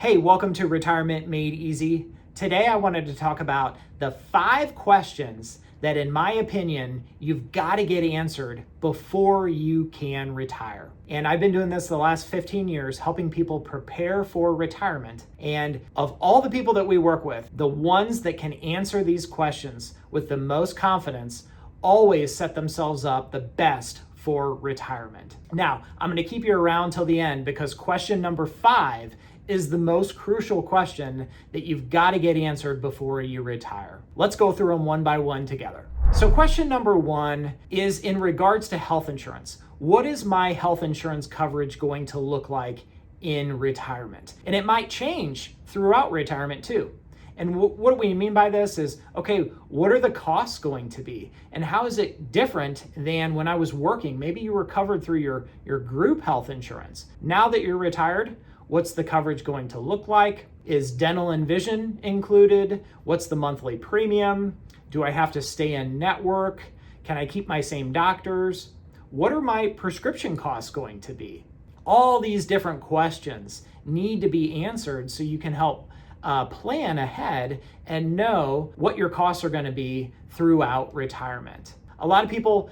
Hey, welcome to Retirement Made Easy. Today I wanted to talk about the 5 questions that, in my opinion, you've got to get answered before you can retire. And I've been doing this the last 15 years, helping people prepare for retirement. And of all the people that we work with, the ones that can answer these questions with the most confidence always set themselves up the best for retirement. Now, I'm going to keep you around till the end because question number 5 is the most crucial question that you've got to get answered before you retire. Let's go through them one by one together. So question number 1 is in regards to health insurance. What is my health insurance coverage going to look like in retirement? And it might change throughout retirement too. And what do we mean by this is, okay, what are the costs going to be? And how is it different than when I was working? Maybe you were covered through your group health insurance. Now that you're retired, what's the coverage going to look like? Is dental and vision included? What's the monthly premium? Do I have to stay in network? Can I keep my same doctors? What are my prescription costs going to be? All these different questions need to be answered so you can help plan ahead and know what your costs are going to be throughout retirement. A lot of people,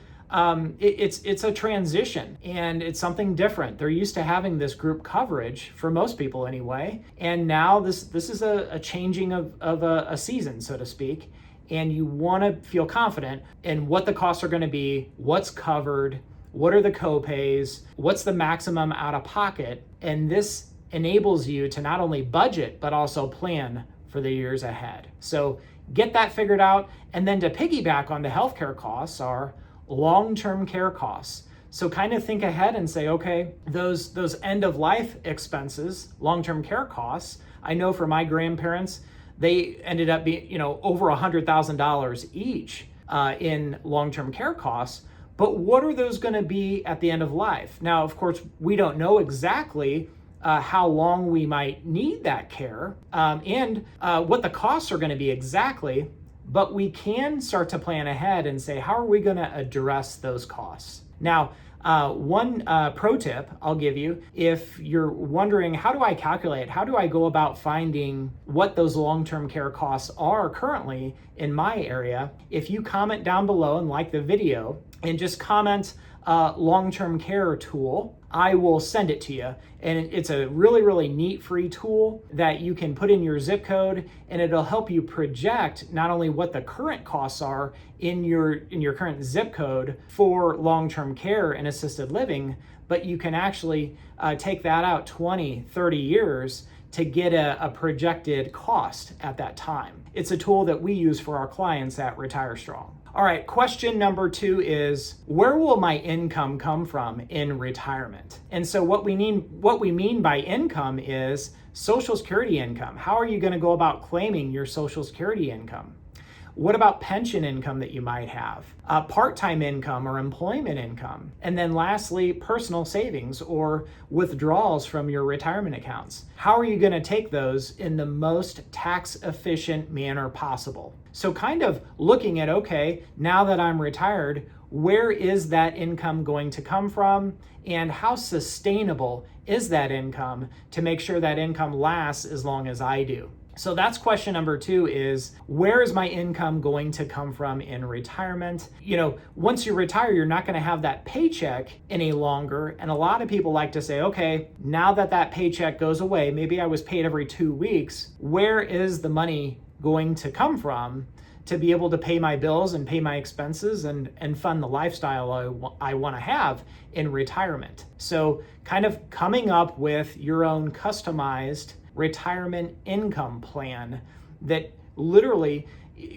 it's a transition and it's something different. They're used to having this group coverage for most people anyway, and now this is a changing of a season, so to speak, and you want to feel confident in what the costs are going to be, what's covered, what are the copays, what's the maximum out of pocket, and this enables you to not only budget, but also plan for the years ahead. So get that figured out. And then to piggyback on the healthcare costs are long-term care costs. So kind of think ahead and say, okay, those end-of-life expenses, long-term care costs, I know for my grandparents, they ended up being, over $100,000 each in long-term care costs. But what are those going to be at the end of life? Now, of course, we don't know exactly how long we might need that care and what the costs are going to be exactly, but we can start to plan ahead and say, how are we going to address those costs? Now, one pro tip I'll give you, if you're wondering, how do I calculate, how do I go about finding what those long-term care costs are currently in my area? If you comment down below and like the video and just comment long-term care tool, I will send it to you. And it's a really, really neat free tool that you can put in your zip code, and it'll help you project not only what the current costs are in your current zip code for long-term care and assisted living, but you can actually take that out 20, 30 years to get a projected cost at that time. It's a tool that we use for our clients at RetireStrong. All right, question number 2 is, where will my income come from in retirement? And so what we mean by income is Social Security income. How are you going to go about claiming your Social Security income? What about pension income that you might have? Part-time income or employment income? And then lastly, personal savings or withdrawals from your retirement accounts. How are you going to take those in the most tax-efficient manner possible? So kind of looking at, okay, now that I'm retired, where is that income going to come from? And how sustainable is that income to make sure that income lasts as long as I do? So that's question number 2 is, where is my income going to come from in retirement? Once you retire, you're not going to have that paycheck any longer. And a lot of people like to say, okay, now that paycheck goes away, maybe I was paid every 2 weeks, where is the money going to come from to be able to pay my bills and pay my expenses and fund the lifestyle I want to have in retirement? So kind of coming up with your own customized retirement income plan that literally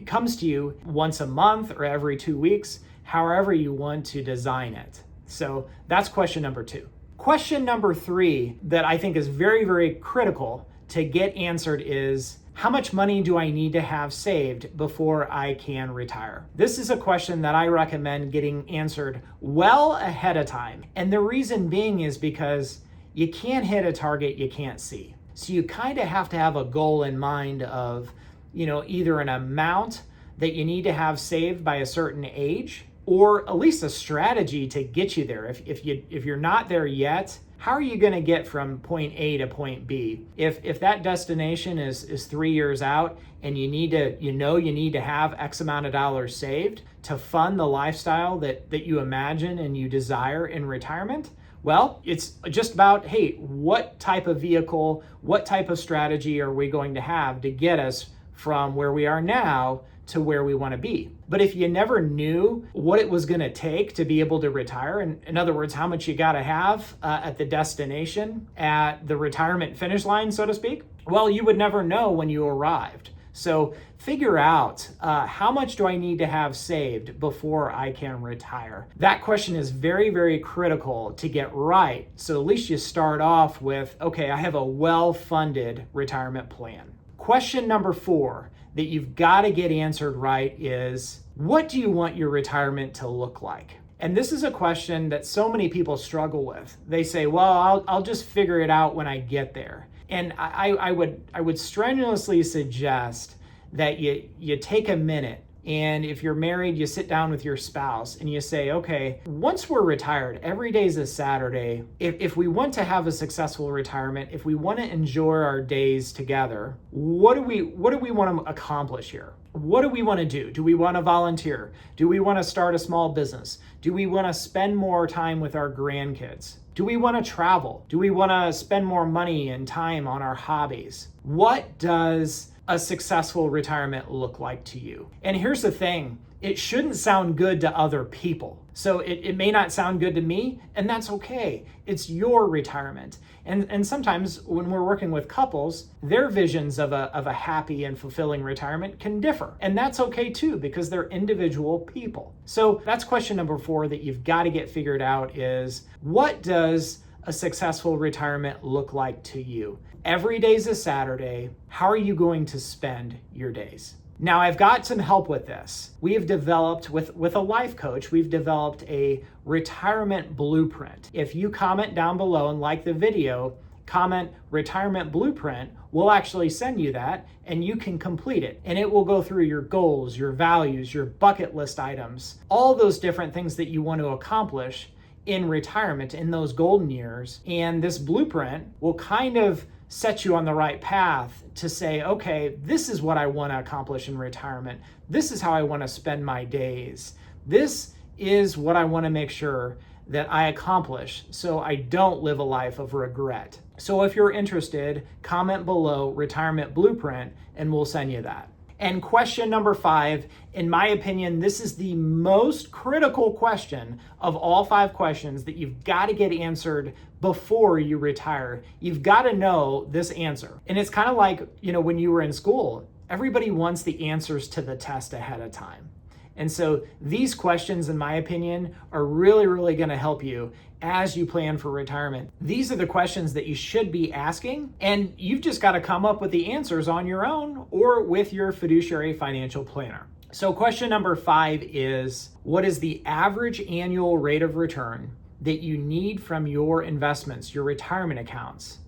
comes to you once a month or every 2 weeks, however you want to design it. So that's question number 2. Question number 3 that I think is very, very critical to get answered is, how much money do I need to have saved before I can retire? This is a question that I recommend getting answered well ahead of time. And the reason being is because you can't hit a target you can't see. So you kind of have to have a goal in mind of, either an amount that you need to have saved by a certain age, or at least a strategy to get you there. If you're not there yet, How are you going to get from point A to point B? If that destination is 3 years out and you need to have X amount of dollars saved to fund the lifestyle that you imagine and you desire in retirement, well, it's just about, hey, what type of vehicle, what type of strategy are we going to have to get us from where we are now to where we want to be? But if you never knew what it was going to take to be able to retire, and in other words, how much you got to have at the destination, at the retirement finish line, so to speak, well, you would never know when you arrived. So figure out how much do I need to have saved before I can retire? That question is very, very critical to get right. So at least you start off with, okay, I have a well-funded retirement plan. Question number 4 that you've got to get answered right is, what do you want your retirement to look like? And this is a question that so many people struggle with. They say, well, I'll just figure it out when I get there. And I would strenuously suggest that you take a minute, and if you're married, you sit down with your spouse and you say, okay, once we're retired, every day is a Saturday. If we want to have a successful retirement, if we want to enjoy our days together, what do we want to accomplish here? What do we want to do? Do we want to volunteer? Do we want to start a small business? Do we want to spend more time with our grandkids? Do we want to travel? Do we want to spend more money and time on our hobbies? What does a successful retirement look like to you? And here's the thing, it shouldn't sound good to other people. So it may not sound good to me, and that's okay. It's your retirement. And sometimes when we're working with couples, their visions of a happy and fulfilling retirement can differ. And that's okay too, because they're individual people. So that's question number 4 that you've got to get figured out is, what does a successful retirement look like to you? Every day's a Saturday. How are you going to spend your days? Now, I've got some help with this. We have developed, with a life coach, we've developed a retirement blueprint. If you comment down below and like the video, comment retirement blueprint, we'll actually send you that and you can complete it. And it will go through your goals, your values, your bucket list items, all those different things that you want to accomplish in retirement in those golden years. And this blueprint will kind of set you on the right path to say, okay, this is what I want to accomplish in retirement. This is how I want to spend my days. This is what I want to make sure that I accomplish so I don't live a life of regret. So if you're interested, comment below retirement blueprint and we'll send you that. And question number 5, in my opinion, this is the most critical question of all 5 questions that you've got to get answered before you retire. You've got to know this answer. And it's kind of like, when you were in school, everybody wants the answers to the test ahead of time. And so these questions, in my opinion, are really, really going to help you as you plan for retirement. These are the questions that you should be asking, and you've just got to come up with the answers on your own or with your fiduciary financial planner. So question number 5 is, what is the average annual rate of return that you need from your investments, your retirement accounts,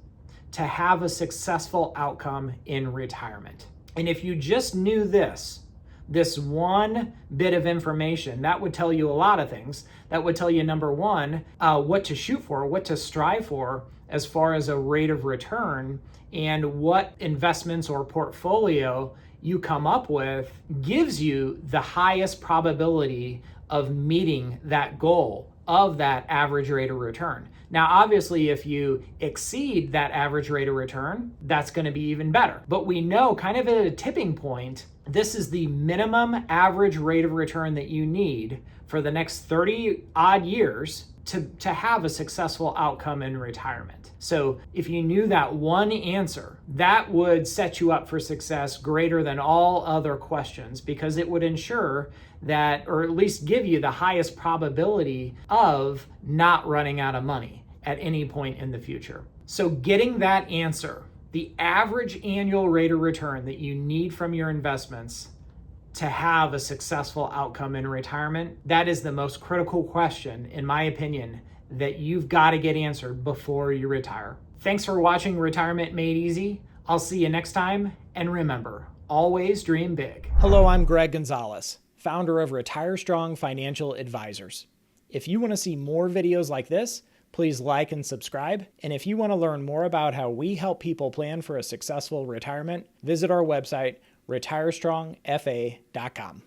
to have a successful outcome in retirement? And if you just knew this one bit of information, that would tell you a lot of things. That would tell you, number 1, what to shoot for, what to strive for as far as a rate of return, and what investments or portfolio you come up with gives you the highest probability of meeting that goal of that average rate of return. Now, obviously, if you exceed that average rate of return, that's going to be even better. But we know kind of at a tipping point, this is the minimum average rate of return that you need for the next 30 odd years to have a successful outcome in retirement. So if you knew that one answer, that would set you up for success greater than all other questions, because it would ensure that, or at least give you the highest probability of not running out of money at any point in the future. So getting that answer, the average annual rate of return that you need from your investments to have a successful outcome in retirement, that is the most critical question, in my opinion, that you've got to get answered before you retire. Thanks for watching Retirement Made Easy. I'll see you next time, and remember, always dream big. Hello, I'm Greg Gonzalez, founder of RetireStrong Financial Advisors. If you want to see more videos like this, Please like and subscribe. And if you want to learn more about how we help people plan for a successful retirement, visit our website, retirestrongfa.com.